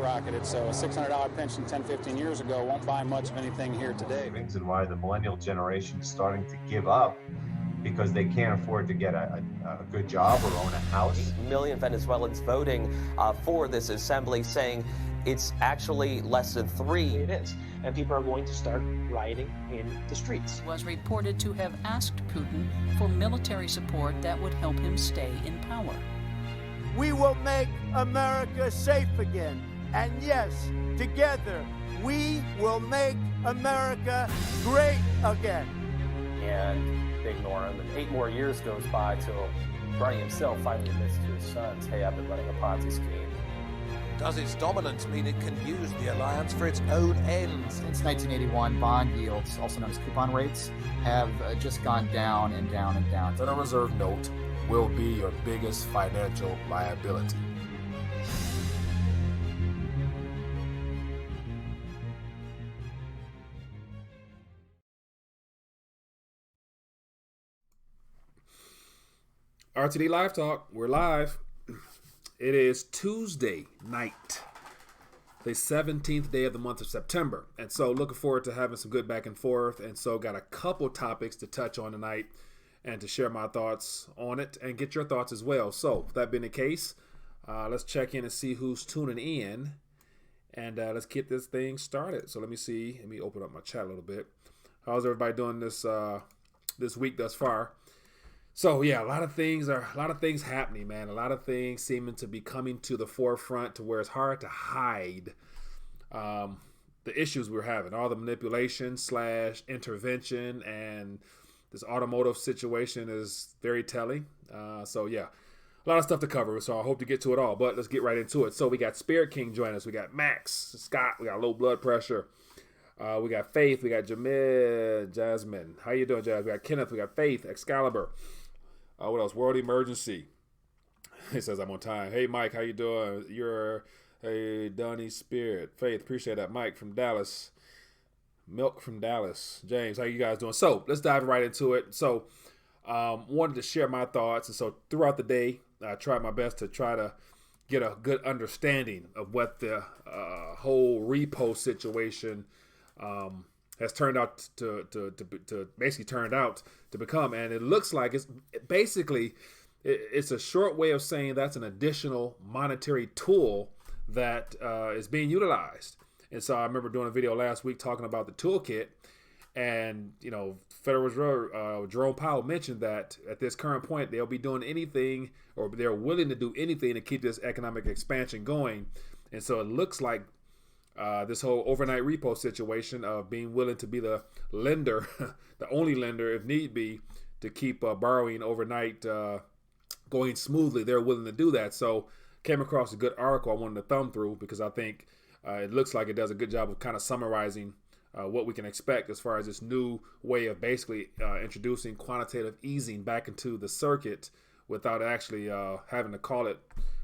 skyrocketed. So a $600 pension 10, 15 years ago won't buy much of anything here today. And why the millennial generation is starting to give up because they can't afford to get a good job or own a house. 8 million Venezuelans voting for this assembly, saying it's actually less than 3. It is. And people are going to start rioting in the streets. Was reported to have asked Putin for military support that would help him stay in power. We will make America safe again. And yes, together, we will make America great again. And they ignore him. And 8 more years goes by till Bernie himself finally admits to his sons, hey, I've been running a Ponzi scheme. Does its dominance mean it can use the alliance for its own ends? Since 1981, bond yields, also known as coupon rates, have just gone down and down and down. The Federal Reserve note will be your biggest financial liability. RTD Live Talk, we're live. It is Tuesday night, the 17th day of the month of September. And so looking forward to having some good back and forth. And so got a couple topics to touch on tonight and to share my thoughts on it and get your thoughts as well. So that being the case, let's check in and see who's tuning in. And let's get this thing started. So let me open up my chat a little bit. How's everybody doing this week thus far? So yeah, a lot of things happening, man. A lot of things seeming to be coming to the forefront to where it's hard to hide the issues we're having. All the manipulation / intervention and this automotive situation is very telling. So yeah, a lot of stuff to cover. So I hope to get to it all, but let's get right into it. So we got Spirit King joining us. We got Max, Scott. We got low blood pressure. We got Faith. We got Jasmine. How you doing, Jasmine? We got Kenneth. We got Faith. Excalibur. What else? World Emergency. He says I'm on time. Hey, Mike. How you doing? You're a Donnie Spirit. Faith. Appreciate that. Mike from Dallas. Milk from Dallas. James. How you guys doing? So let's dive right into it. So wanted to share my thoughts. And so throughout the day, I tried my best to try to get a good understanding of what the whole repo situation has turned out to become, and it looks like it's a short way of saying that's an additional monetary tool that is being utilized. And so I remember doing a video last week talking about the toolkit, and Federal Reserve Jerome Powell mentioned that at this current point they'll be doing anything, or they're willing to do anything to keep this economic expansion going. And so it looks like this whole overnight repo situation of being willing to be the lender, the only lender if need be, to keep borrowing overnight going smoothly. They're willing to do that. So came across a good article I wanted to thumb through because I think it looks like it does a good job of kind of summarizing what we can expect as far as this new way of basically introducing quantitative easing back into the circuit without actually having to call it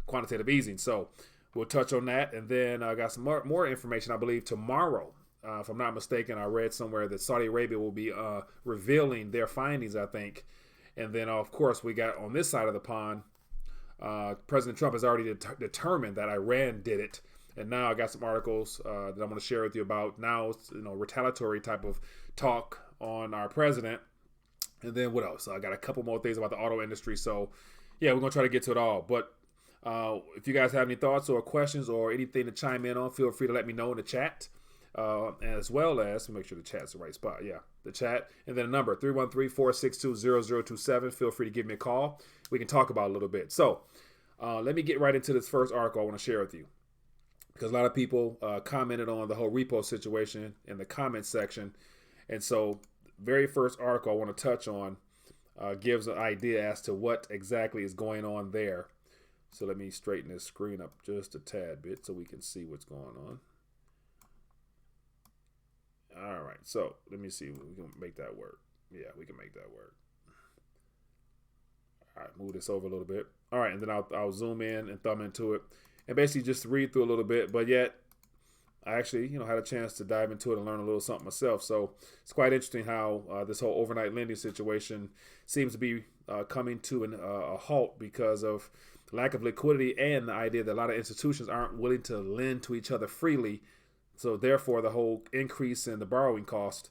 quantitative easing. So we'll touch on that, and then I got some more information. I believe tomorrow, if I'm not mistaken, I read somewhere that Saudi Arabia will be revealing their findings, I think. And then, of course, we got on this side of the pond, President Trump has already determined that Iran did it. And now I got some articles that I'm going to share with you about now, retaliatory type of talk on our president. And then what else? I got a couple more things about the auto industry. So, yeah, we're going to try to get to it all. But if you guys have any thoughts or questions or anything to chime in on, feel free to let me know in the chat. As well as, make sure the chat's the right spot. Yeah, the chat. And then a number, 313-462-0027. Feel free to give me a call. We can talk about it a little bit. So let me get right into this first article I want to share with you. Because a lot of people commented on the whole repo situation in the comments section. And so very first article I want to touch on gives an idea as to what exactly is going on there. So let me straighten this screen up just a tad bit so we can see what's going on. All right, so let me see if we can make that work. Yeah, we can make that work. All right, move this over a little bit. All right, and then I'll zoom in and thumb into it and basically just read through a little bit. But yet, I actually, had a chance to dive into it and learn a little something myself. So it's quite interesting how this whole overnight lending situation seems to be coming to a halt because of lack of liquidity and the idea that a lot of institutions aren't willing to lend to each other freely. So therefore, the whole increase in the borrowing cost.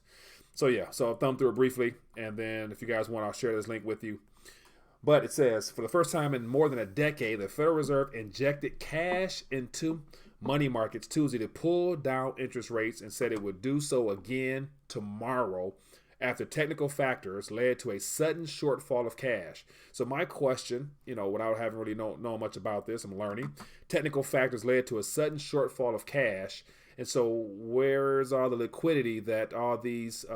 So yeah, so I'll thumb through it briefly, and then if you guys want, I'll share this link with you. But it says, for the first time in more than a decade, the Federal Reserve injected cash into money markets Tuesday to pull down interest rates and said it would do so again tomorrow after technical factors led to a sudden shortfall of cash. So my question, without having really known much about this, I'm learning. Technical factors led to a sudden shortfall of cash. And so where's all the liquidity that all these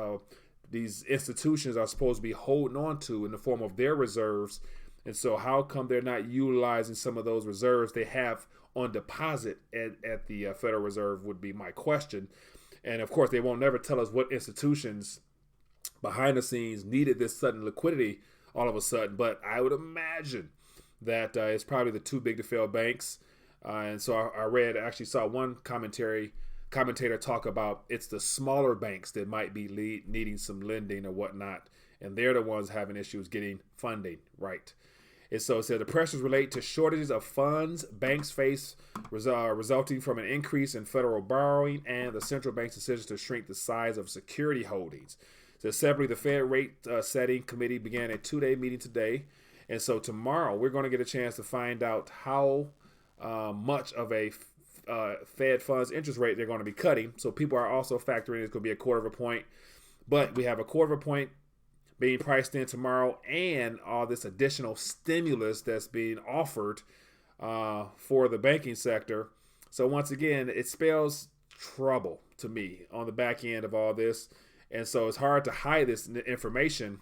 institutions are supposed to be holding on to in the form of their reserves? And so how come they're not utilizing some of those reserves they have on deposit at the Federal Reserve would be my question. And of course, they won't never tell us what institutions behind the scenes needed this sudden liquidity all of a sudden. But I would imagine that it's probably the too big to fail banks. And so I actually saw one commentator talk about it's the smaller banks that might be needing some lending or whatnot, and they're the ones having issues getting funding, right? And so it said the pressures relate to shortages of funds banks face resulting from an increase in federal borrowing and the central bank's decision to shrink the size of security holdings. So separately, the Fed rate setting committee began a 2-day meeting today, and so tomorrow we're going to get a chance to find out how much of a Fed funds interest rate they're going to be cutting. So people are also factoring it's going to be 1/4 point, but we have 1/4 point being priced in tomorrow, and all this additional stimulus that's being offered for the banking sector. So once again, it spells trouble to me on the back end of all this, and so it's hard to hide this information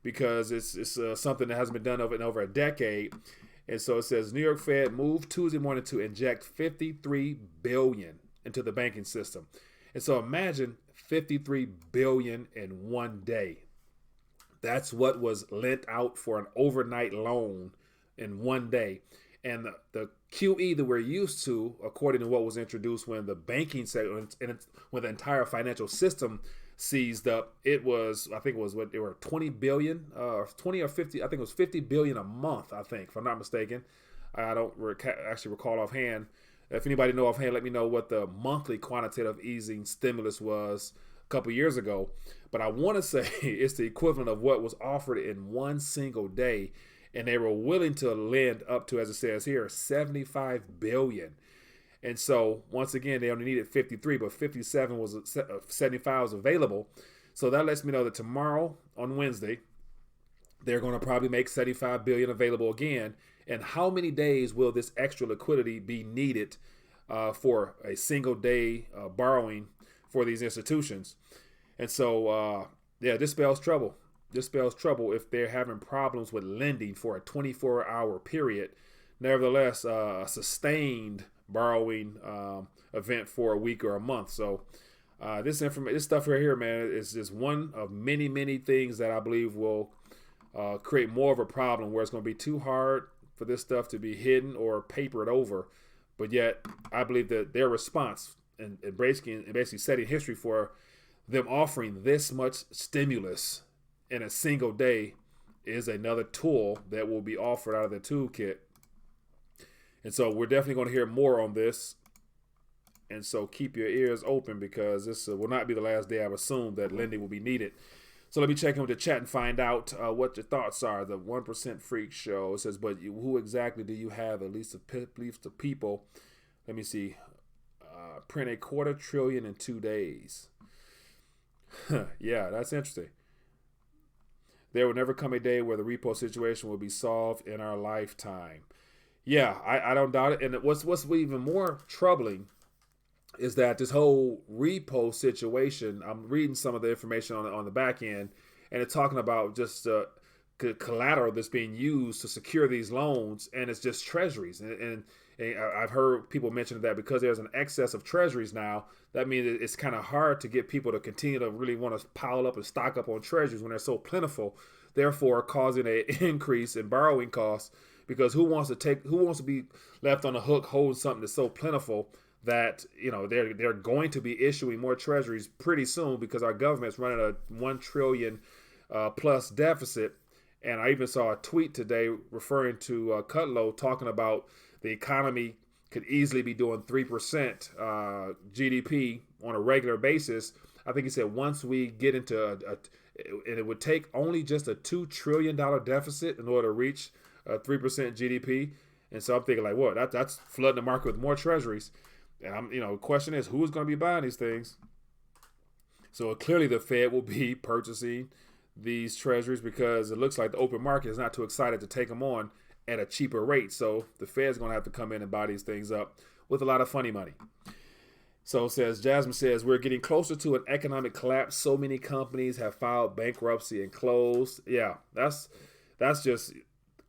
because it's something that hasn't been done in over a decade. And so it says New York Fed moved Tuesday morning to inject $53 billion into the banking system. And so imagine $53 billion in one day. That's what was lent out for an overnight loan in one day. And the QE that we're used to, according to what was introduced when the banking sector, when the entire financial system seized up, it was 20 billion, 20 or 50, I think it was 50 billion a month, I think, if I'm not mistaken. I don't actually recall offhand. If anybody know offhand, let me know what the monthly quantitative easing stimulus was a couple years ago. But I want to say it's the equivalent of what was offered in one single day. And they were willing to lend up to, as it says here, 75 billion. And so once again, they only needed 53, but 75 was available. So that lets me know that tomorrow on Wednesday, they're going to probably make 75 billion available again. And how many days will this extra liquidity be needed for a single day borrowing for these institutions? And so, this spells trouble. This spells trouble if they're having problems with lending for a 24-hour period. Nevertheless, a sustained borrowing event for a week or a month. So this stuff right here, man, is just one of many, many things that I believe will create more of a problem where it's going to be too hard for this stuff to be hidden or papered over. But yet, I believe that their response and basically setting history for them offering this much stimulus in a single day is another tool that will be offered out of the toolkit. And so we're definitely going to hear more on this. And so keep your ears open because this will not be the last day I've assumed that lending will be needed. So let me check in with the chat and find out what your thoughts are. The 1% Freak Show says, but who exactly do you have at least beliefs to people? Let me see. Print $250 billion in 2 days. Yeah, that's interesting. There will never come a day where the repo situation will be solved in our lifetime. Yeah, I don't doubt it. And what's even more troubling is that this whole repo situation, I'm reading some of the information on the back end, and it's talking about just collateral that's being used to secure these loans, and it's just treasuries. And I've heard people mention that because there's an excess of treasuries now, that means it's kind of hard to get people to continue to really want to pile up and stock up on treasuries when they're so plentiful, therefore causing an increase in borrowing costs. Because who wants to be left on the hook holding something that's so plentiful that they're going to be issuing more treasuries pretty soon because our government's running a $1 trillion plus deficit, And I even saw a tweet today referring to Kudlow talking about the economy could easily be doing 3% GDP on a regular basis. I think he said once we get into and it would take only just a $2 trillion deficit in order to reach 3% GDP. And so I'm thinking like, what? That's flooding the market with more treasuries. And the question is, who's going to be buying these things? So clearly the Fed will be purchasing these treasuries because it looks like the open market is not too excited to take them on at a cheaper rate. So the Fed's going to have to come in and buy these things up with a lot of funny money. So Jasmine says, we're getting closer to an economic collapse. So many companies have filed bankruptcy and closed. Yeah, that's just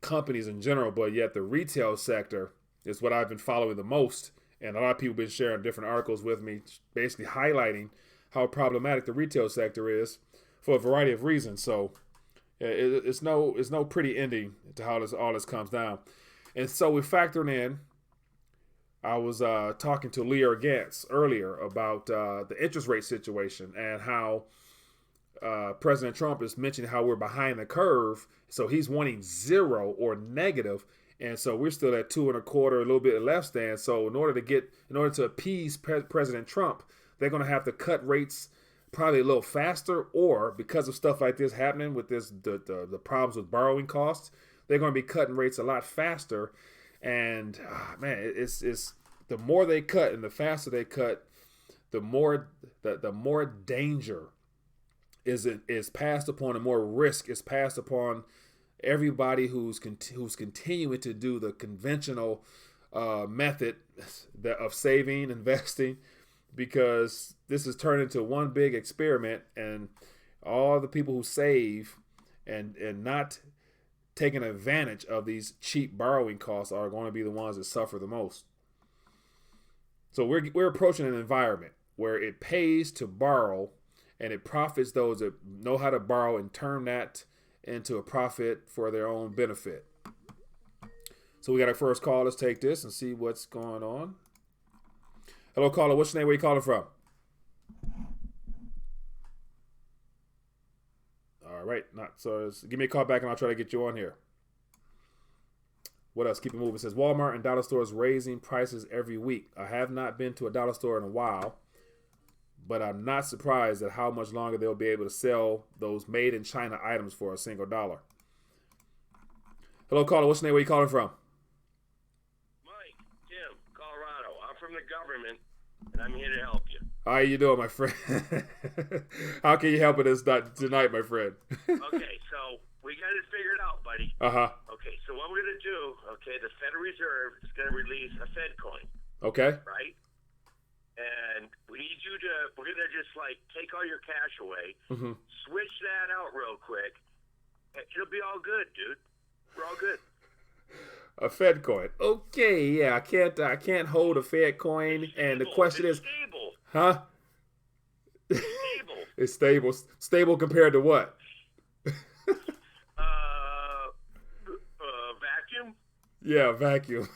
companies in general, but yet the retail sector is what I've been following the most. And a lot of people have been sharing different articles with me, basically highlighting how problematic the retail sector is for a variety of reasons. So it's no pretty ending to how all this comes down. And so we're factoring in, I was talking to Leah Gantz earlier about the interest rate situation and how President Trump is mentioning how we're behind the curve. So he's wanting 0 or negative. And so we're still at 2.25, a little bit less than. So in order to appease President Trump, they're going to have to cut rates probably a little faster, or because of stuff like this happening with the problems with borrowing costs, they're going to be cutting rates a lot faster. And it's the more they cut and the faster they cut, the more danger is passed upon, and more risk is passed upon everybody who's continuing to do the conventional method of saving, investing, because this is turned into one big experiment, and all the people who save and not taking advantage of these cheap borrowing costs are going to be the ones that suffer the most. So we're approaching an environment where it pays to borrow, and it profits those that know how to borrow and turn that into a profit for their own benefit. So we got our first call. Let's take this and see what's going on. Hello, caller. What's your name? Where you calling from? All right. Give me a call back and I'll try to get you on here. What else? Keep it moving. It says Walmart and dollar stores raising prices every week. I have not been to a dollar store in a while, but I'm not surprised at how much longer they'll be able to sell those made in China items for a single dollar. Hello, caller. What's your name? Where you calling from? Mike, Tim, Colorado. I'm from the government, and I'm here to help you. How you doing, my friend? How can you help us tonight, my friend? Okay, so we got it figured out, buddy. Uh-huh. Okay, so what we're going to do, the Federal Reserve is going to release a Fed coin. Okay. Right? And we need you to, we're going to just take all your cash away, switch that out real quick. It'll be all good, dude. We're all good. A Fed coin. Okay, yeah, I can't hold a Fed coin. And the question is, stable. Huh? Stable. It's stable. Stable compared to what? Vacuum. Yeah, vacuum.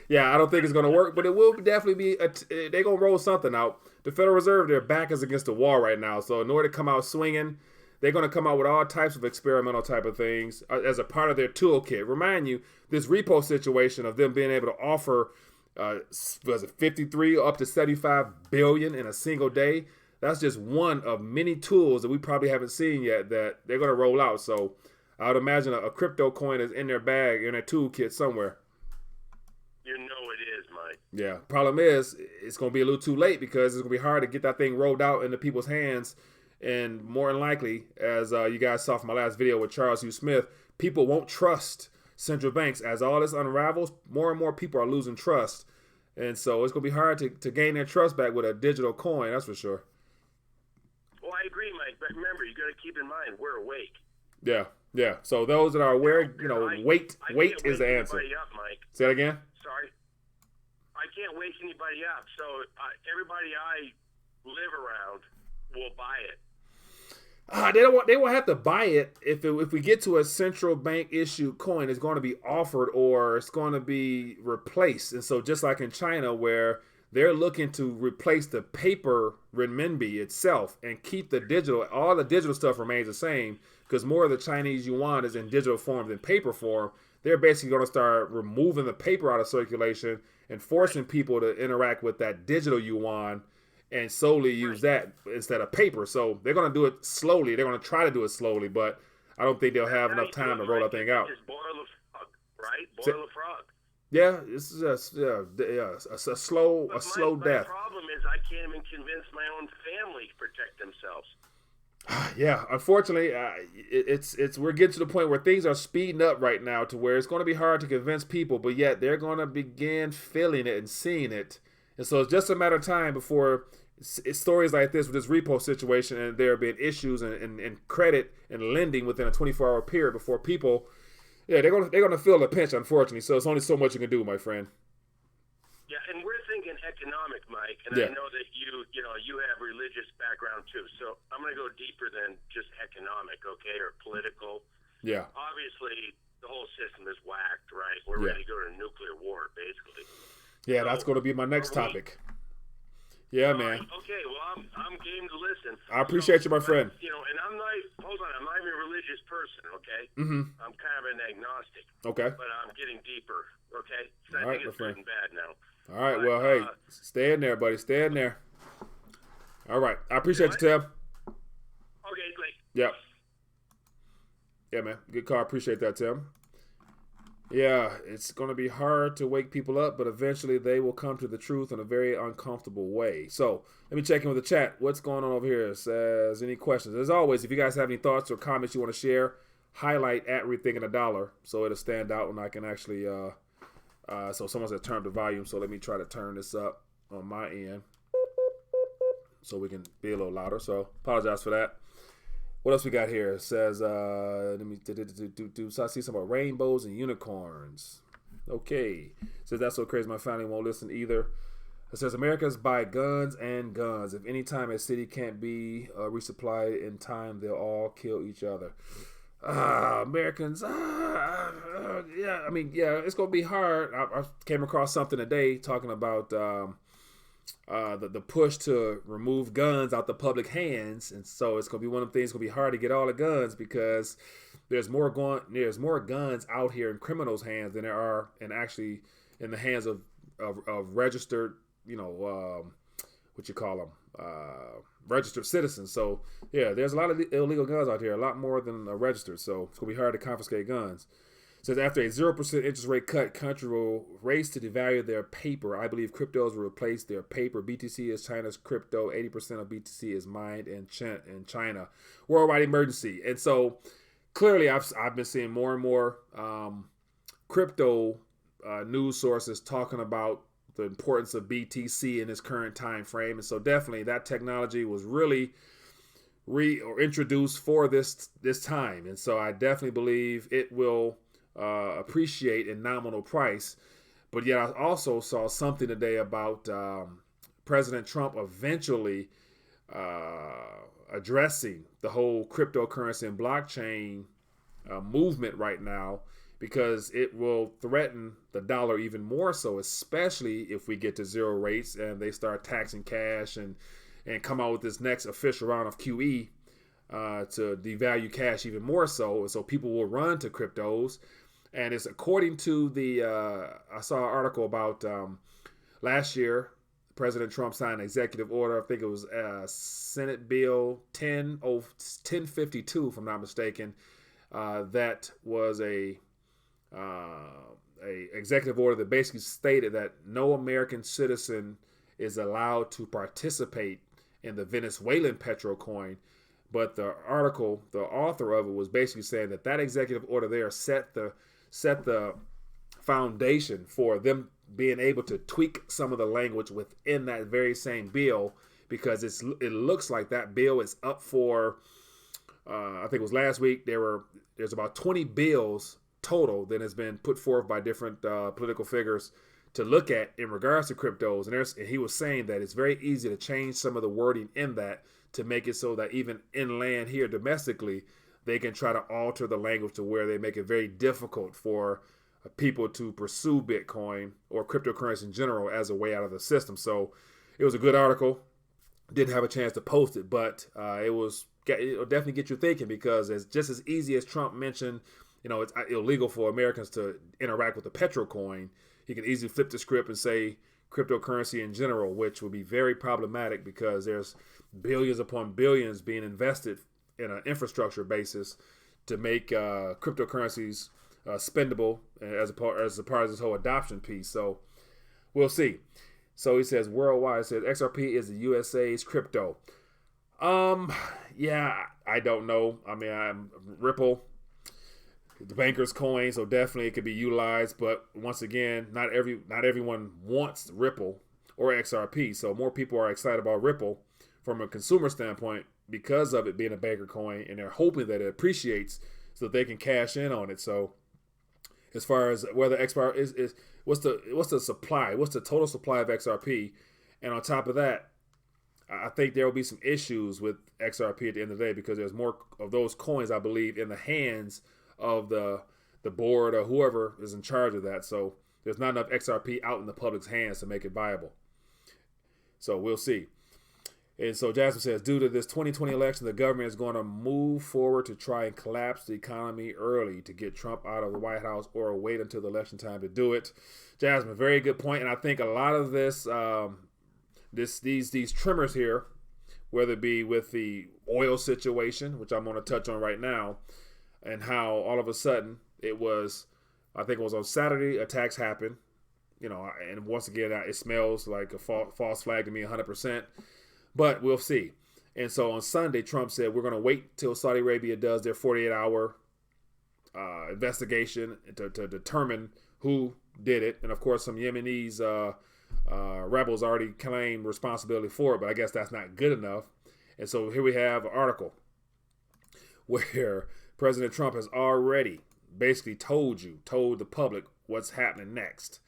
Yeah, I don't think it's going to work, but it will definitely be. They're going to roll something out. The Federal Reserve, their back is against the wall right now. So in order to come out swinging, they're going to come out with all types of experimental type of things as a part of their toolkit. Remind you, this repo situation of them being able to offer, was it 53 up to 75 billion in a single day? That's just one of many tools that we probably haven't seen yet that they're going to roll out. So I would imagine a crypto coin is in their bag, in their toolkit somewhere. You know it is, Mike. Yeah. Problem is, it's going to be a little too late because it's going to be hard to get that thing rolled out into people's hands. And more than likely, as you guys saw from my last video with Charles Hugh Smith, people won't trust central banks. As all this unravels, more and more people are losing trust. And so it's going to be hard to gain their trust back with a digital coin, that's for sure. Well, I agree, Mike. But remember, you got to keep in mind, we're awake. Yeah, yeah. So those that are aware, wait is the answer. Up, Mike. Say that again? Sorry. I can't wake anybody up. So everybody I live around will buy it. They won't have to buy it if we get to a central bank issued coin. It's going to be offered or it's going to be replaced. And so just like in China, where they're looking to replace the paper renminbi itself and keep the digital. All the digital stuff remains the same because more of the Chinese yuan is in digital form than paper form. They're basically going to start removing the paper out of circulation and forcing people to interact with that digital yuan and solely use that instead of paper. So they're going to do it slowly. They're going to try to do it slowly, but I don't think they'll have enough time to roll that thing out. Just boil the frog, right? Boil the frog. Yeah, it's a slow death. My problem is I can't even convince my own family to protect themselves. Yeah, unfortunately, we're getting to the point where things are speeding up right now to where it's going to be hard to convince people, but yet they're going to begin feeling it and seeing it. And so it's just a matter of time before stories like this with this repo situation and there have been issues in credit and lending within a 24-hour period before people, they're gonna feel the pinch, unfortunately. So it's only so much you can do, my friend. Yeah, and we're thinking economic, Mike, and yeah. I know that you have religious background too. So I'm going to go deeper than just economic, okay, or political. Yeah. Obviously, the whole system is whacked, right? We're ready to go to nuclear war, basically. Yeah, so, that's going to be my next topic. Yeah, man. Okay, well, I'm game to listen. I appreciate you, my friend. And I'm not even a religious person, okay? Mm-hmm. I'm kind of an agnostic. Okay. But I'm getting deeper, okay? So All I right, think it's my friend. good and bad now. All right, well, hey, stay in there, buddy. Stay in there. All right. I appreciate you, Tim. Okay, great. Yep. Yeah, man. Good call. I appreciate that, Tim. Yeah, it's going to be hard to wake people up, but eventually they will come to the truth in a very uncomfortable way. So let me check in with the chat. What's going on over here? It says, any questions? As always, if you guys have any thoughts or comments you want to share, highlight at Rethinking a Dollar so it'll stand out and I can actually, so someone said turn up the volume. So let me try to turn this up on my end so we can be a little louder. So apologize for that. What else we got here? It says, let me so I see some about rainbows and unicorns. Okay. It says, that's so crazy my family won't listen either. It says, Americans buy guns and guns. If any time a city can't be resupplied in time, they'll all kill each other. Americans, yeah, I mean, yeah, it's going to be hard. I came across something today talking about the push to remove guns out the public hands, and so it's gonna be one of the things. It's gonna be hard to get all the guns because there's more guns out here in criminals' hands than there are actually in the hands of registered, registered citizens. So yeah, there's a lot of illegal guns out here, a lot more than registered. So it's gonna be hard to confiscate guns. It says after a 0% interest rate cut, country will race to devalue their paper. I believe cryptos will replace their paper. BTC is China's crypto. 80% of BTC is mined in China. Worldwide emergency. And so clearly I've been seeing more and more crypto news sources talking about the importance of BTC in this current time frame. And so definitely that technology was really introduced for this time. And so I definitely believe it will appreciate in nominal price. But yet I also saw something today about President Trump eventually addressing the whole cryptocurrency and blockchain movement right now, because it will threaten the dollar even more so, especially if we get to zero rates and they start taxing cash and come out with this next official round of QE to devalue cash even more so. So people will run to cryptos. And it's according to I saw an article about last year, President Trump signed an executive order. I think it was Senate Bill 1052, if I'm not mistaken. That was a executive order that basically stated that no American citizen is allowed to participate in the Venezuelan petro coin. But the article, the author of it, was basically saying that executive order there set the foundation for them being able to tweak some of the language within that very same bill, because it looks like that bill is up for I think it was last week there's about 20 bills total that has been put forth by different political figures to look at in regards to cryptos, and he was saying that it's very easy to change some of the wording in that to make it so that even inland here domestically, they can try to alter the language to where they make it very difficult for people to pursue Bitcoin or cryptocurrency in general as a way out of the system. So it was a good article. Didn't have a chance to post it, but it'll definitely get you thinking, because it's just as easy as Trump mentioned, it's illegal for Americans to interact with the petro coin. He can easily flip the script and say cryptocurrency in general, which would be very problematic because there's billions upon billions being invested in an infrastructure basis to make cryptocurrencies spendable as a part of this whole adoption piece. So we'll see. So he says worldwide, it says XRP is the USA's crypto. Yeah, I don't know. I mean, I'm Ripple, the banker's coin, so definitely it could be utilized. But once again, not everyone wants Ripple or XRP. So more people are excited about Ripple from a consumer standpoint because of it being a banker coin, and they're hoping that it appreciates so that they can cash in on it. So as far as whether XRP is what's the supply, what's the total supply of XRP, and on top of that, I think there will be some issues with XRP at the end of the day because there's more of those coins, I believe, in the hands of the board or whoever is in charge of that. So there's not enough XRP out in the public's hands to make it viable. So we'll see. And so Jasmine says, due to this 2020 election, the government is going to move forward to try and collapse the economy early to get Trump out of the White House, or wait until the election time to do it. Jasmine, very good point. And I think a lot of this, these trimmers here, whether it be with the oil situation, which I'm going to touch on right now, and how all of a sudden I think it was on Saturday, attacks happened, and once again, it smells like a false flag to me 100%. But we'll see. And so on Sunday, Trump said, we're going to wait till Saudi Arabia does their 48-hour investigation to determine who did it. And of course, some Yemenis rebels already claimed responsibility for it, but I guess that's not good enough. And so here we have an article where President Trump has already basically told the public what's happening next.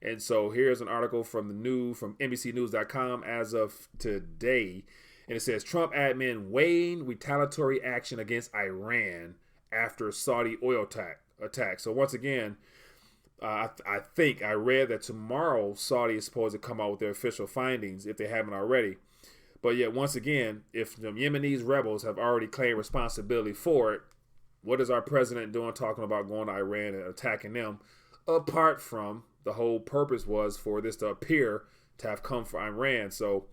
And so here's an article from NBCnews.com as of today. And it says, Trump admin weighing retaliatory action against Iran after Saudi oil attack. So once again, I think I read that tomorrow Saudi is supposed to come out with their official findings if they haven't already. But yet, once again, if the Yemenis rebels have already claimed responsibility for it, what is our president doing talking about going to Iran and attacking them, apart from the whole purpose was for this to appear to have come from Iran? So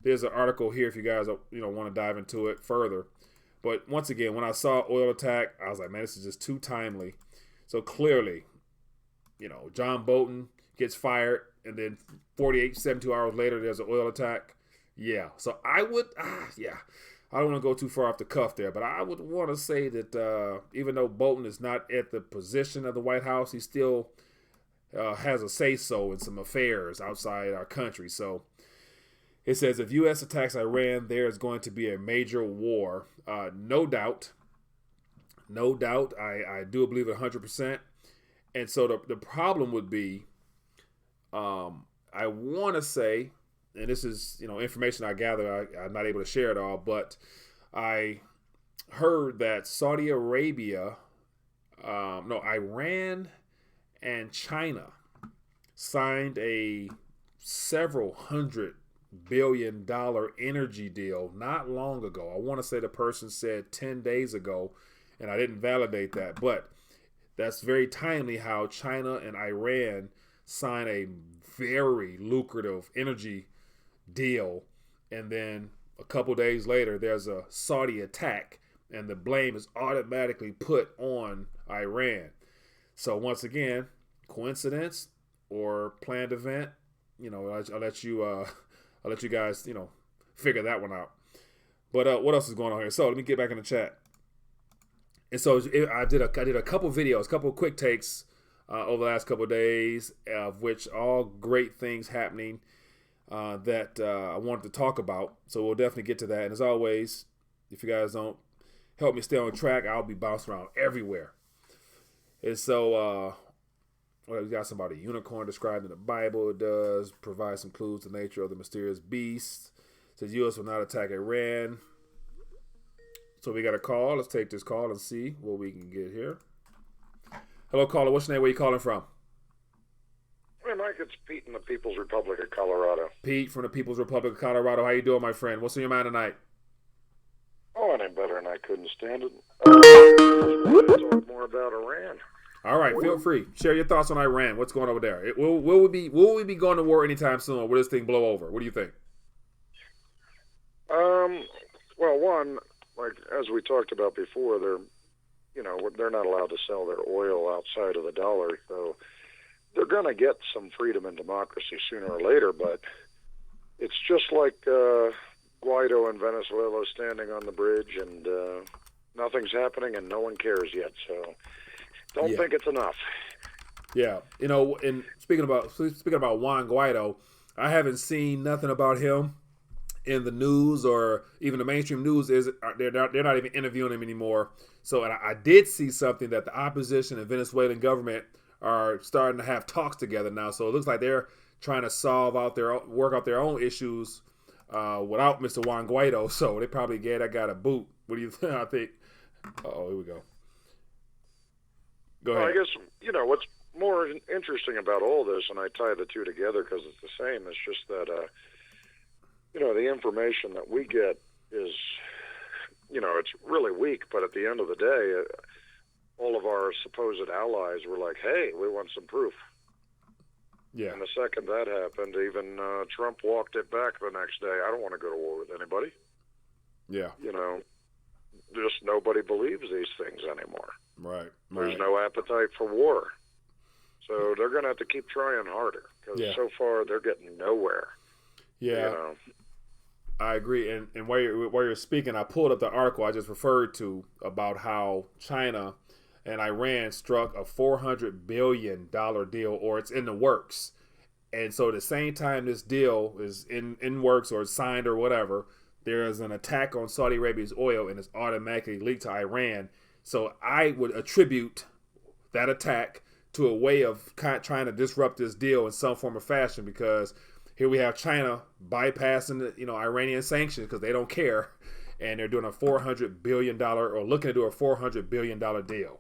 there's an article here if you guys want to dive into it further. But once again, when I saw oil attack, I was like, man, this is just too timely. So clearly, John Bolton gets fired, and then 72 hours later, there's an oil attack. Yeah. So I would, I don't want to go too far off the cuff there, but I would want to say that even though Bolton is not at the position of the White House, he still has a say-so in some affairs outside our country. So it says, if U.S. attacks Iran, there is going to be a major war. No doubt. I do believe it 100%. And so the problem would be, I want to say, and this is information I gather, I'm not able to share it all, but I heard that Saudi Arabia, Iran and China signed a several $100 billion energy deal not long ago. I want to say the person said 10 days ago, and I didn't validate that, but that's very timely how China and Iran sign a very lucrative energy deal, and then a couple days later there's a Saudi attack and the blame is automatically put on Iran. So once again, coincidence or planned event, I'll let you guys figure that one out. But what else is going on here? So let me get back in the chat. And so I did a couple videos, couple quick takes over the last couple of days, of which all great things happening that I wanted to talk about. So we'll definitely get to that. And as always, if you guys don't help me stay on track, I'll be bouncing around everywhere. And so we got somebody, unicorn described in the Bible. It does provide some clues to the nature of the mysterious beast. It says U.S. will not attack Iran. So we got a call. Let's take this call and see what we can get here. Hello, caller. What's your name? Where you calling from? Hey, Mike, it's Pete in the People's Republic of Colorado. Pete from the People's Republic of Colorado. How you doing, my friend? What's on your mind tonight? Oh, it ain't better, and I couldn't stand it. Let's talk more about Iran. All right, feel free. Share your thoughts on Iran. What's going on over there? Will we be going to war anytime soon, or will this thing blow over? What do you think? Well, one, like as we talked about before, they're not allowed to sell their oil outside of the dollar, so they're going to get some freedom and democracy sooner or later. But it's just like Guaido in Venezuela standing on the bridge, and nothing's happening, and no one cares yet. So don't think it's enough. Yeah, and speaking about Juan Guaido, I haven't seen nothing about him in the news, or even the mainstream news. They're not even interviewing him anymore. So, and I did see something that the opposition and Venezuelan government are starting to have talks together now. So it looks like they're trying to work out their own issues without Mr. Juan Guaido. So they probably gave that guy a boot. What do you think? I think. Here we go. Go ahead. Well, I guess what's more interesting about all this, and I tie the two together because it's the same. It's just that the information that we get is, it's really weak. But at the end of the day, all of our supposed allies were like, "Hey, we want some proof." Yeah. And the second that happened, even Trump walked it back the next day. I don't want to go to war with anybody. Yeah. Just nobody believes these things anymore. Right. There's no appetite for war. So they're going to have to keep trying harder because so far they're getting nowhere. Yeah. I agree. And while you're speaking, I pulled up the article I just referred to about how China and Iran struck a $400 billion deal, or it's in the works. And so at the same time this deal is in works or signed or whatever, there is an attack on Saudi Arabia's oil, and it's automatically leaked to Iran. So I would attribute that attack to a way of trying to disrupt this deal in some form or fashion, because here we have China bypassing the Iranian sanctions because they don't care, and they're doing a $400 billion or looking to do a $400 billion deal.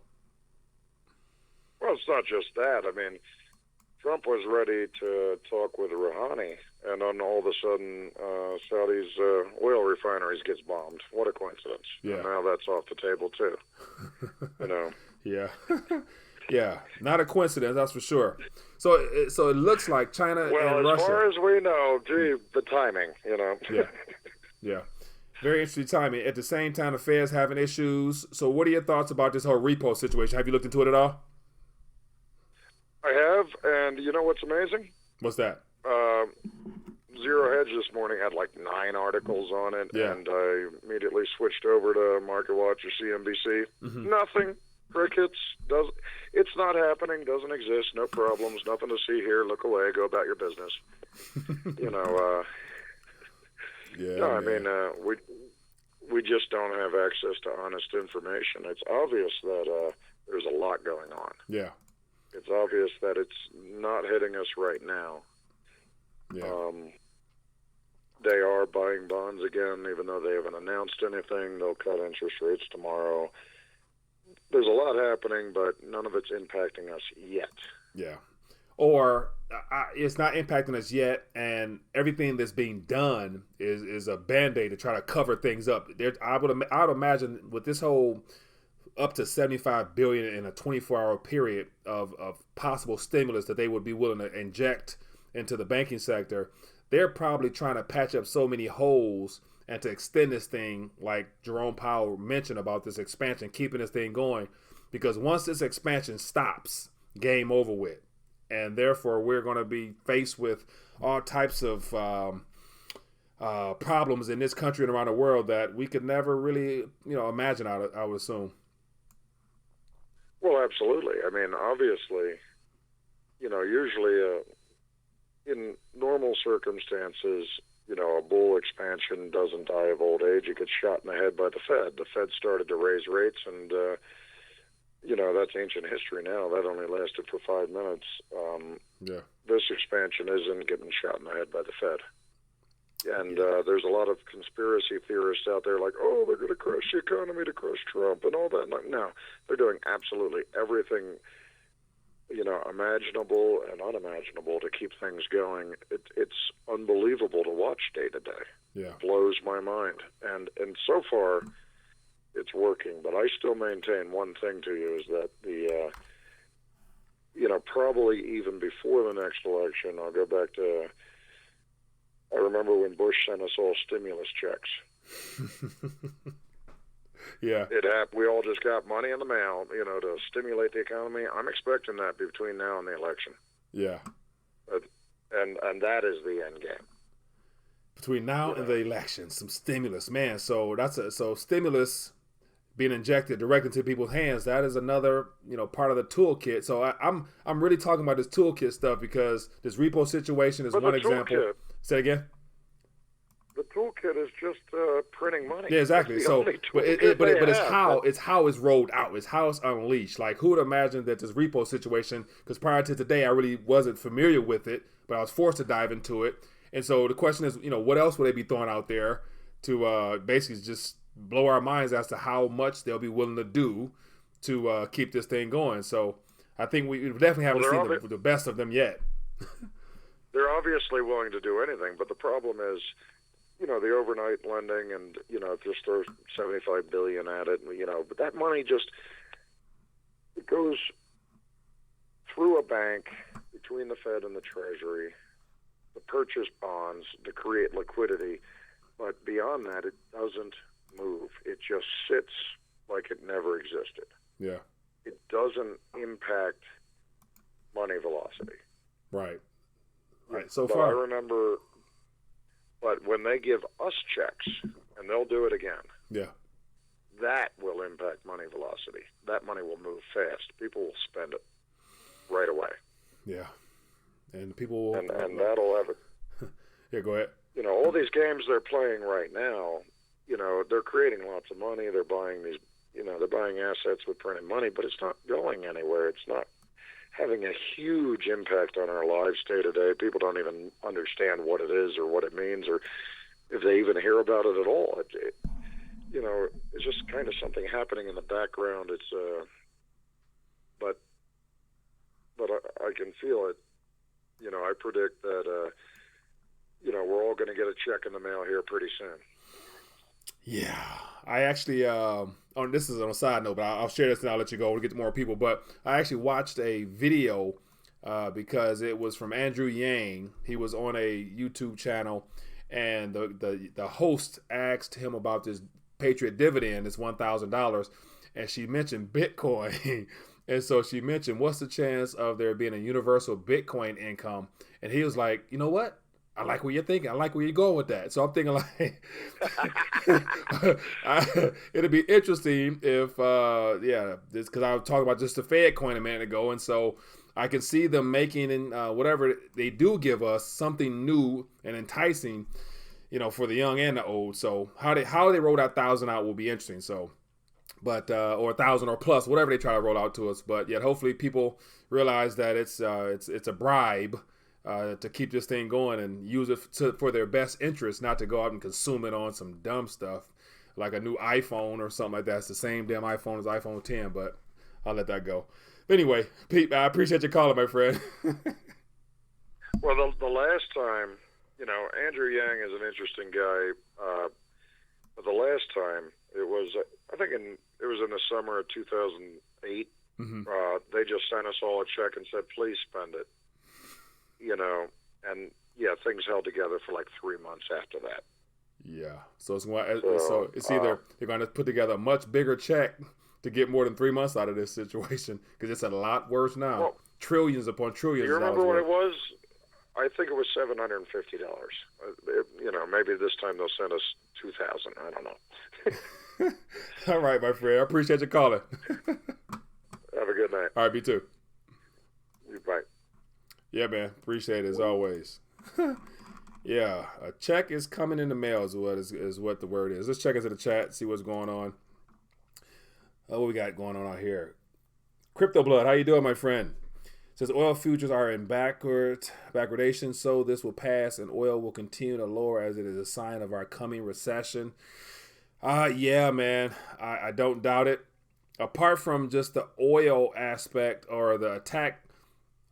Well, it's not just that. I mean, Trump was ready to talk with Rouhani, and then all of a sudden, Saudi's oil refineries gets bombed. What a coincidence! Yeah. And now that's off the table too. Yeah. Yeah, not a coincidence, that's for sure. So it looks like China and Russia. Well, as far as we know, the timing, Yeah. Very interesting timing. At the same time, the Fed's having issues. So what are your thoughts about this whole repo situation? Have you looked into it at all? I have, and you know what's amazing? What's that? Zero Hedge this morning had like 9 articles on it, Yeah. and I immediately switched over to Market Watch or CNBC. Mm-hmm. Nothing. Crickets. It's not happening. Doesn't exist. No problems. Nothing to see here. Look away. Go about your business. I mean, we just don't have access to honest information. It's obvious that there's a lot going on. Yeah. It's obvious that it's not hitting us right now. Yeah. They are buying bonds again, even though they haven't announced anything. They'll cut interest rates tomorrow. There's a lot happening, but none of it's impacting us yet. Yeah. Or it's not impacting us yet, and everything that's being done is a Band-Aid to try to cover things up. I would imagine with this whole up to $75 billion in a 24-hour period of possible stimulus that they would be willing to inject into the banking sector, they're probably trying to patch up so many holes and to extend this thing, like Jerome Powell mentioned about this expansion, keeping this thing going, because once this expansion stops, game over with. And therefore, we're going to be faced with all types of problems in this country and around the world that we could never really, imagine, I would assume. Well, absolutely. I mean, obviously, usually in normal circumstances, a bull expansion doesn't die of old age. It gets shot in the head by the Fed. The Fed started to raise rates, and, that's ancient history now. That only lasted for 5 minutes. This expansion isn't getting shot in the head by the Fed. And there's a lot of conspiracy theorists out there like, oh, they're going to crush the economy to crush Trump and all that. No, they're doing absolutely everything imaginable and unimaginable to keep things going. It's unbelievable to watch day to day. Yeah. It blows my mind. And so far, it's working. But I still maintain one thing to you is that probably even before the next election, I'll go back to, I remember when Bush sent us all stimulus checks. Yeah. We all just got money in the mail, to stimulate the economy. I'm expecting that between now and the election. Yeah. And that is the end game. Between now and the election, some stimulus, man. So so stimulus being injected directly into people's hands. That is another, part of the toolkit. So I'm really talking about this toolkit stuff because this repo situation is one example. Say again. The toolkit is just printing money. Yeah, exactly. So, but it's how it's rolled out. It's how it's unleashed. Like, who would imagine that this repo situation? Because prior to today, I really wasn't familiar with it, but I was forced to dive into it. And so the question is, what else would they be throwing out there to basically just blow our minds as to how much they'll be willing to do to keep this thing going? So I think we definitely haven't seen the best of them yet. They're obviously willing to do anything, but the problem is, the overnight lending and, just throw $75 billion at it, but that money it goes through a bank between the Fed and the Treasury to purchase bonds to create liquidity. But beyond that, it doesn't move. It just sits like it never existed. Yeah. It doesn't impact money velocity. Right. So but far. I remember, but when they give us checks, and they'll do it again, that will impact money velocity. That money will move fast. People will spend it right away. Yeah. And people will... And that'll have it. Yeah, go ahead. All these games they're playing right now, they're creating lots of money. They're buying these, they're buying assets with printed money, but it's not going anywhere. It's not having a huge impact on our lives day to day. People don't even understand what it is or what it means or if they even hear about it at all. It's just kind of something happening in the background. It's but I can feel it. I predict that we're all going to get a check in the mail here pretty soon. Yeah, I actually, this is on a side note, but I'll share this and I'll let you go. We'll get to more people. But I actually watched a video because it was from Andrew Yang. He was on a YouTube channel, and the host asked him about this Patriot dividend, this $1,000, and she mentioned Bitcoin. And so she mentioned, what's the chance of there being a universal Bitcoin income? And he was like, you know what? I like what you're thinking. I like where you're going with that. So I'm thinking like, it'll be interesting if, because I was talking about just the Fed coin a minute ago. And so I can see them making, whatever they do give us, something new and enticing, for the young and the old. So how they roll that 1,000 out will be interesting. So, but, or 1,000 or plus, whatever they try to roll out to us. But yet hopefully people realize that it's a bribe to keep this thing going and use it for their best interest, not to go out and consume it on some dumb stuff like a new iPhone or something like that. It's the same damn iPhone as iPhone 10, but I'll let that go. But anyway, Pete, I appreciate your calling, my friend. Well, the last time, Andrew Yang is an interesting guy, but the last time it was, I think it was in the summer of 2008. Mm-hmm. They just sent us all a check and said, please spend it. And things held together for like 3 months after that. Yeah. So it's either they're going to put together a much bigger check to get more than 3 months out of this situation because it's a lot worse now. Well, trillions upon trillions. Do you remember what it was? I think it was $750. Maybe this time they'll send us 2,000. I don't know. All right, my friend. I appreciate you calling. Have a good night. All right, me too. Bye. Yeah, man. Appreciate it as always. Yeah, a check is coming in the mail is what the word is. Let's check into the chat, see what's going on. What we got going on out here? Crypto Blood, how you doing, my friend? Says oil futures are in backwardation, so this will pass and oil will continue to lower as it is a sign of our coming recession. Yeah, man. I don't doubt it. Apart from just the oil aspect or the attack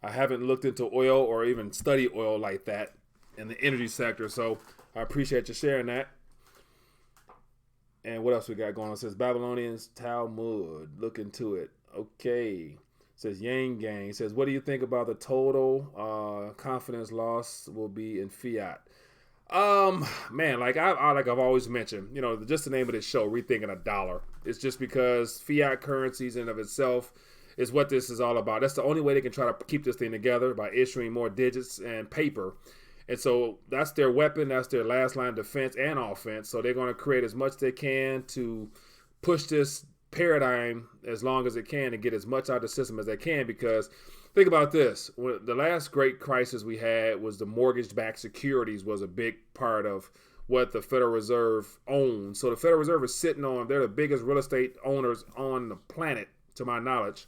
I haven't looked into oil or even studied oil like that in the energy sector. So I appreciate you sharing that. And what else we got going on? It says Babylonians Talmud. Look into it. Okay. It says Yang Gang. It says, what do you think about the total confidence loss will be in Fiat? Man, like I've always mentioned, you know, just the name of this show, Rethinking a Dollar. It's just because fiat currencies in and of itself is what this is all about. That's the only way they can try to keep this thing together, by issuing more digits and paper. And so that's their weapon. That's their last line of defense and offense. So they're going to create as much as they can to push this paradigm as long as it can and get as much out of the system as they can. Because think about this. The last great crisis we had was the mortgage-backed securities was a big part of what the Federal Reserve owns. So the Federal Reserve is sitting on, they're the biggest real estate owners on the planet, to my knowledge.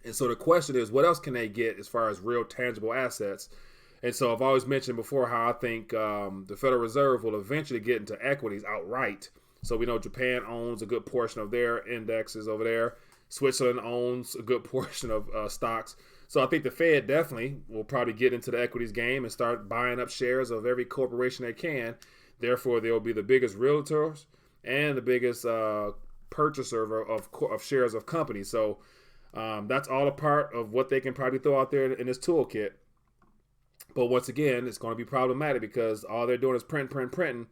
And so the question is, what else can they get as far as real tangible assets? And so I've always mentioned before how I think the Federal Reserve will eventually get into equities outright. So we know Japan owns a good portion of their indexes over there. Switzerland owns a good portion of stocks. So I think the Fed definitely will probably get into the equities game and start buying up shares of every corporation they can. Therefore, they'll be the biggest realtors and the biggest purchaser of shares of companies. So that's all a part of what they can probably throw out there in this toolkit. But once again, it's going to be problematic because all they're doing is printing.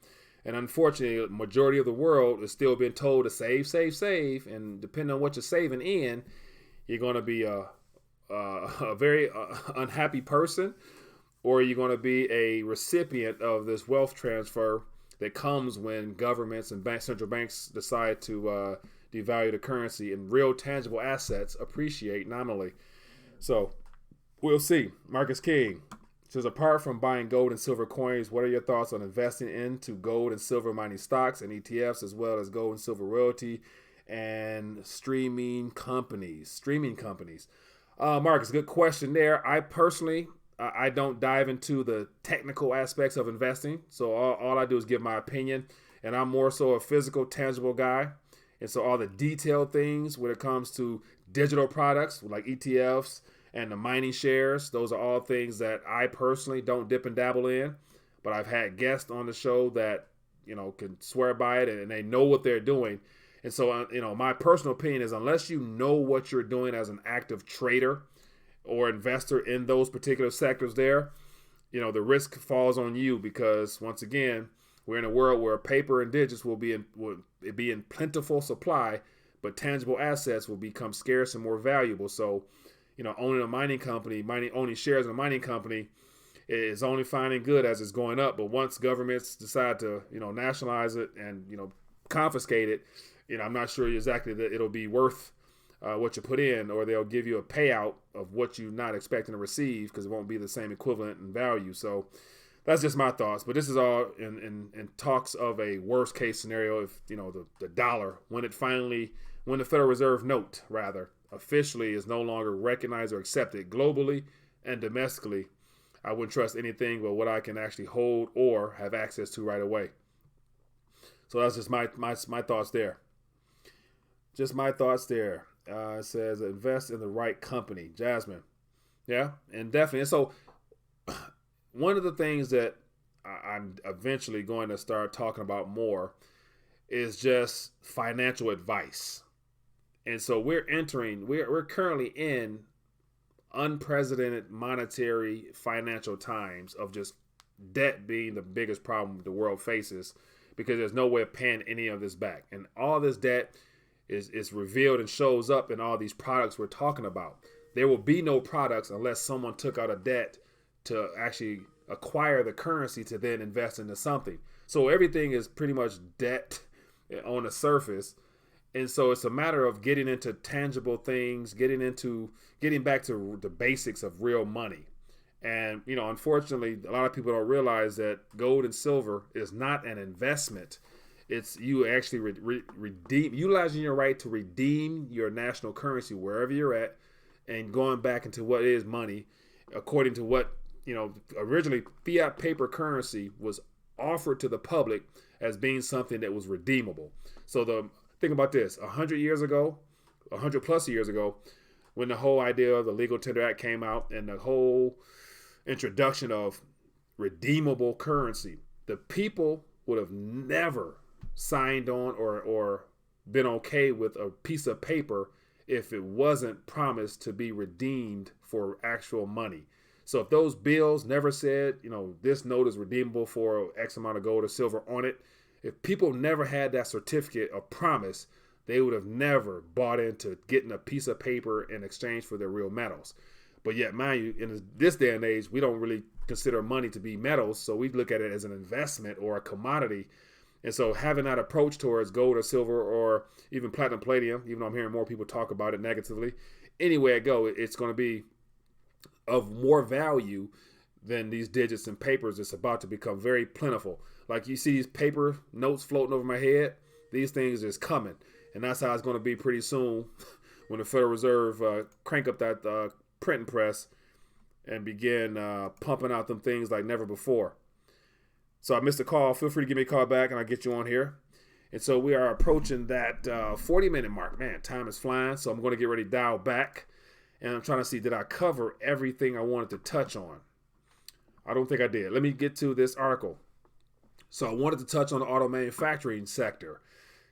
And unfortunately, the majority of the world is still being told to save. And depending on what you're saving in, you're going to be a very unhappy person, or you're going to be a recipient of this wealth transfer that comes when governments and central banks decide to devalue the currency and real tangible assets appreciate nominally. So we'll see. Marcus King says, apart from buying gold and silver coins, what are your thoughts on investing into gold and silver mining stocks and ETFs, as well as gold and silver royalty and streaming companies? Marcus, good question there. I personally, I don't dive into the technical aspects of investing. So all I do is give my opinion, and I'm more so a physical, tangible guy. And so all the detailed things when it comes to digital products like ETFs and the mining shares, those are all things that I personally don't dip and dabble in. But I've had guests on the show that, you know, can swear by it and they know what they're doing. And so, you know, my personal opinion is unless you know what you're doing as an active trader or investor in those particular sectors there, you know, the risk falls on you because, once again, we're in a world where paper and digits will be in plentiful supply, but tangible assets will become scarce and more valuable. So, you know, owning a mining company, owning shares in a mining company is only fine and good as it's going up. But once governments decide to, you know, nationalize it and, you know, confiscate it, you know, I'm not sure exactly that it'll be worth what you put in, or they'll give you a payout of what you're not expecting to receive because it won't be the same equivalent in value. So that's just my thoughts. But this is all in talks of a worst case scenario. If, you know, the dollar, when the Federal Reserve note, rather, officially is no longer recognized or accepted globally and domestically, I wouldn't trust anything but what I can actually hold or have access to right away. So that's just my thoughts there. Just my thoughts there. It says invest in the right company. Jasmine. Yeah, and definitely. And so one of the things that I'm eventually going to start talking about more is just financial advice. And so we're currently in unprecedented monetary financial times of just debt being the biggest problem the world faces, because there's no way of paying any of this back. And all this debt is revealed and shows up in all these products we're talking about. There will be no products unless someone took out a debt to actually acquire the currency to then invest into something. So everything is pretty much debt on the surface. And so it's a matter of getting into tangible things, getting back to the basics of real money. And, you know, unfortunately, a lot of people don't realize that gold and silver is not an investment. It's you actually utilizing your right to redeem your national currency wherever you're at and going back into what is money, according to what, you know, originally fiat paper currency was offered to the public as being something that was redeemable. So think about this, 100 plus years ago, when the whole idea of the Legal Tender Act came out and the whole introduction of redeemable currency, the people would have never signed on or been okay with a piece of paper if it wasn't promised to be redeemed for actual money. So if those bills never said, this note is redeemable for X amount of gold or silver on it, if people never had that certificate of promise, they would have never bought into getting a piece of paper in exchange for their real metals. But yet, mind you, in this day and age, we don't really consider money to be metals, so we look at it as an investment or a commodity. And so having that approach towards gold or silver or even platinum, palladium, even though I'm hearing more people talk about it negatively, anywhere I go, it's going to be of more value than these digits and papers. It's about to become very plentiful. Like you see these paper notes floating over my head, these things is coming. And that's how it's going to be pretty soon when the Federal Reserve crank up that printing press and begin pumping out them things like never before. So I missed a call. Feel free to give me a call back and I'll get you on here. And so we are approaching that 40-minute mark. Man, time is flying. So I'm going to get ready to dial back. And I'm trying to see, did I cover everything I wanted to touch on? I don't think I did. Let me get to this article. So I wanted to touch on the auto manufacturing sector.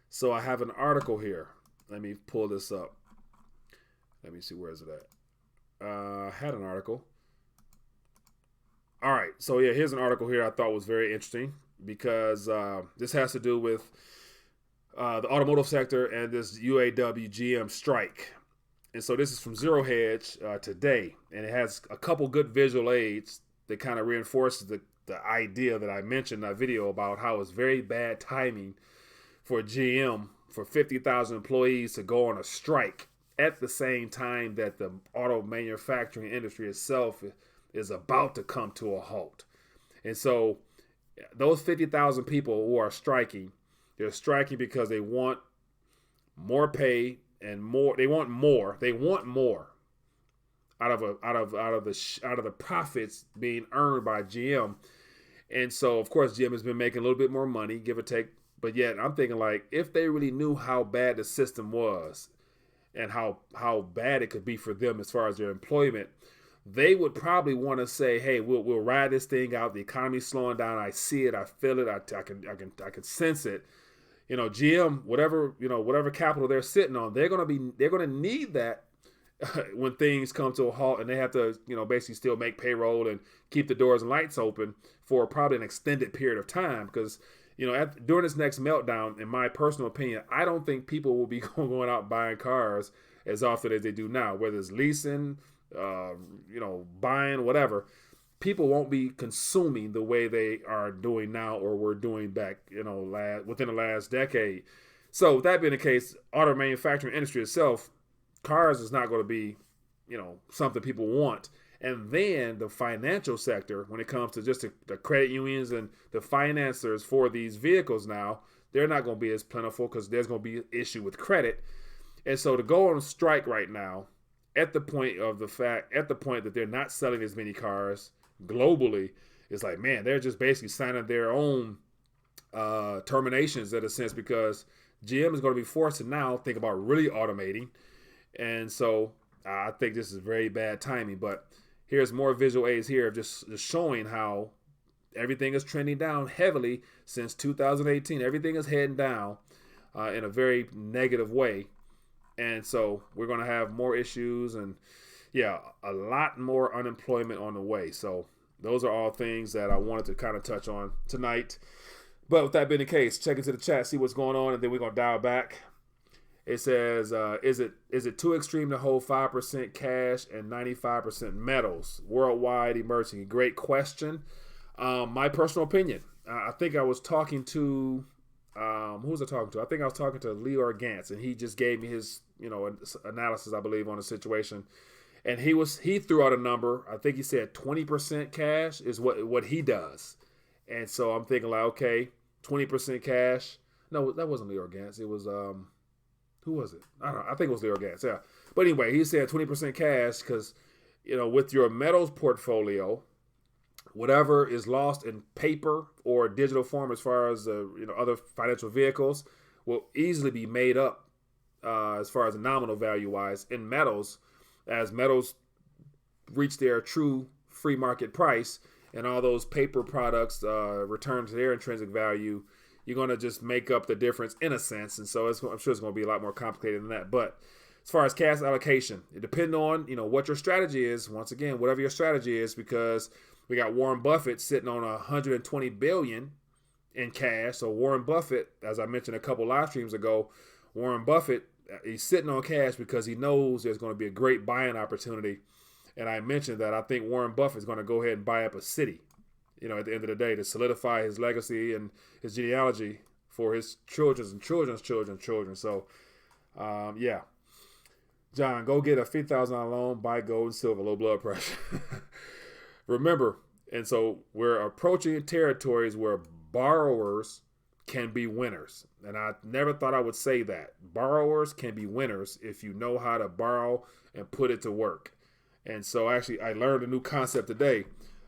So I have an article here. Let me pull this up. Let me see, where is it at? I had an article. All right. So yeah, here's an article here I thought was very interesting because this has to do with the automotive sector and this UAW GM strike. And so this is from Zero Hedge today, and it has a couple good visual aids that kind of reinforces the idea that I mentioned in that video about how it's very bad timing for GM for 50,000 employees to go on a strike at the same time that the auto manufacturing industry itself is about to come to a halt. And so those 50,000 people who are striking, they're striking because they want more pay and more. They want more out of the profits being earned by GM. And so of course GM has been making a little bit more money, give or take. But yet I'm thinking, like, if they really knew how bad the system was and how bad it could be for them as far as their employment, they would probably want to say, hey, we'll ride this thing out. The economy's slowing down. I see it. I feel it. I can sense it. GM, whatever capital they're sitting on, they're gonna need that when things come to a halt and they have to, basically still make payroll and keep the doors and lights open for probably an extended period of time. Because during this next meltdown, in my personal opinion, I don't think people will be going out buying cars as often as they do now, whether it's leasing, buying, whatever. People won't be consuming the way they are doing now or were doing back, within the last decade. So with that being the case, auto manufacturing industry itself, cars is not going to be, something people want. And then the financial sector, when it comes to just the credit unions and the financiers for these vehicles now, they're not going to be as plentiful because there's going to be an issue with credit. And so to go on strike right now, at the point that they're not selling as many cars globally, it's like, man, they're just basically signing their own terminations in a sense, because GM is going to be forced to now think about really automating. And so I think this is very bad timing. But here's more visual aids here, just showing how everything is trending down heavily since 2018. Everything is heading down in a very negative way. And so we're going to have more issues and, a lot more unemployment on the way. So those are all things that I wanted to kind of touch on tonight. But with that being the case, check into the chat, see what's going on, and then we're going to dial back. It says, is it too extreme to hold 5% cash and 95% metals worldwide emerging? Great question. My personal opinion, I think I was talking to, who was I talking to? I think I was talking to Leor Gantz, and he just gave me his, analysis, I believe, on the situation. And he threw out a number. I think he said 20% cash is what he does. And so I'm thinking, like, okay, 20% cash. No, that wasn't Leor Gantz. It was, who was it? I don't know. I think it was Leor Gantz, yeah. But anyway, he said 20% cash because, with your metals portfolio, whatever is lost in paper or digital form as far as, other financial vehicles will easily be made up as far as nominal value-wise in metals as metals reach their true free market price and all those paper products return to their intrinsic value, you're going to just make up the difference in a sense. And so I'm sure it's going to be a lot more complicated than that. But as far as cash allocation, it depends on, what your strategy is. Once again, whatever your strategy is, because we got Warren Buffett sitting on $120 billion in cash. So Warren Buffett, as I mentioned a couple live streams ago, Warren Buffett, he's sitting on cash because he knows there's going to be a great buying opportunity. And I mentioned that I think Warren Buffett is going to go ahead and buy up a city, at the end of the day, to solidify his legacy and his genealogy for his children's and children's children. So, yeah. John, go get a $50,000 loan, buy gold and silver, low blood pressure. Remember, and so we're approaching territories where borrowers can be winners. And I never thought I would say that. Borrowers can be winners if you know how to borrow and put it to work. And so actually I learned a new concept today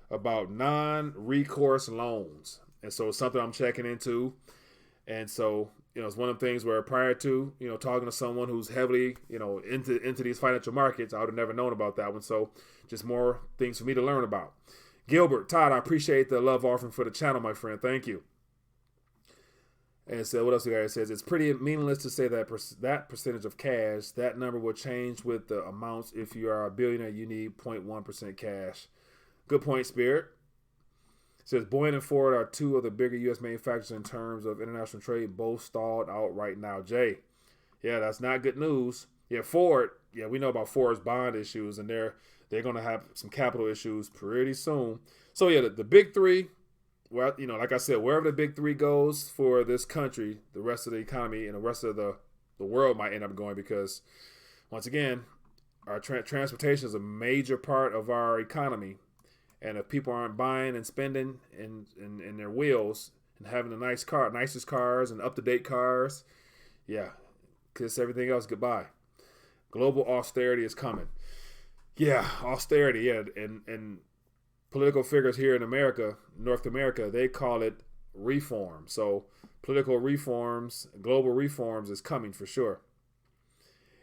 about non-recourse loans. And so it's something I'm checking into. And so, it's one of the things where prior to, talking to someone who's heavily, into these financial markets, I would have never known about that one. So just more things for me to learn about. Gilbert, Todd, I appreciate the love offering for the channel, my friend. Thank you. And so what else we got? It says, it's pretty meaningless to say that that percentage of cash, that number will change with the amounts. If you are a billionaire, you need 0.1% cash. Good point, Spirit. It says Boeing and Ford are two of the bigger U.S. manufacturers in terms of international trade, both stalled out right now. Jay, yeah, that's not good news. Yeah, Ford, yeah, we know about Ford's bond issues, and they're going to have some capital issues pretty soon. So, yeah, the big three, well, like I said, wherever the big three goes for this country, the rest of the economy and the rest of the world might end up going, because, once again, our transportation is a major part of our economy. And if people aren't buying and spending in their wheels and having nicest cars and up-to-date cars, yeah, kiss everything else goodbye. Global austerity is coming. Yeah, austerity, yeah. And political figures here in America, North America, they call it reform. So political reforms, global reforms is coming for sure.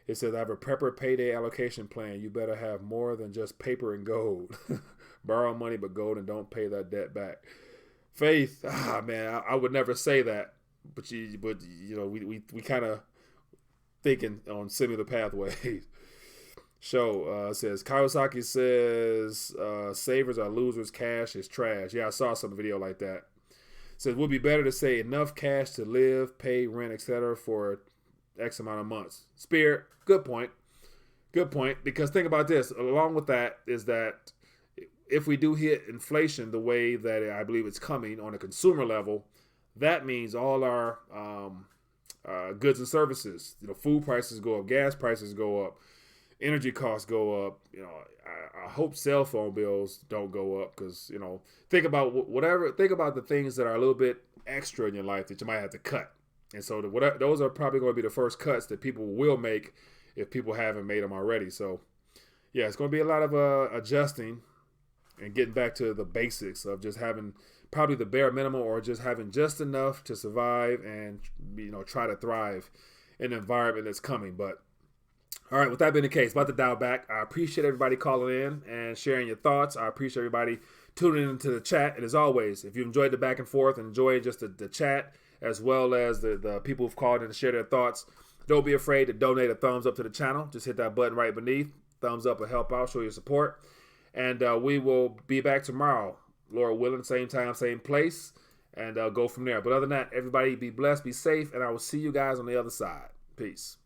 It says, I have a prepper payday allocation plan. You better have more than just paper and gold. Borrow money but gold and don't pay that debt back. Faith, man, I would never say that. But we kind of thinking on similar pathways. Says Kawasaki says savers are losers, cash is trash. Yeah, I saw some video like that. Says would be better to say enough cash to live, pay rent, etc. for X amount of months. Spirit, good point. Good point. Because think about this. Along with that is that if we do hit inflation the way that I believe it's coming on a consumer level, that means all our goods and services, food prices go up, gas prices go up, energy costs go up. I hope cell phone bills don't go up because, think about the things that are a little bit extra in your life that you might have to cut. And so those are probably going to be the first cuts that people will make if people haven't made them already. So, yeah, it's going to be a lot of adjusting and getting back to the basics of just having probably the bare minimum or just having just enough to survive and, try to thrive in the environment that's coming. But, all right, with that being the case, about to dial back. I appreciate everybody calling in and sharing your thoughts. I appreciate everybody tuning into the chat. And as always, if you enjoyed the back and forth and enjoyed just the chat, as well as the people who've called in to share their thoughts, don't be afraid to donate a thumbs up to the channel. Just hit that button right beneath. Thumbs up will help out, show your support. And we will be back tomorrow, Lord willing, same time, same place, and go from there. But other than that, everybody be blessed, be safe, and I will see you guys on the other side. Peace.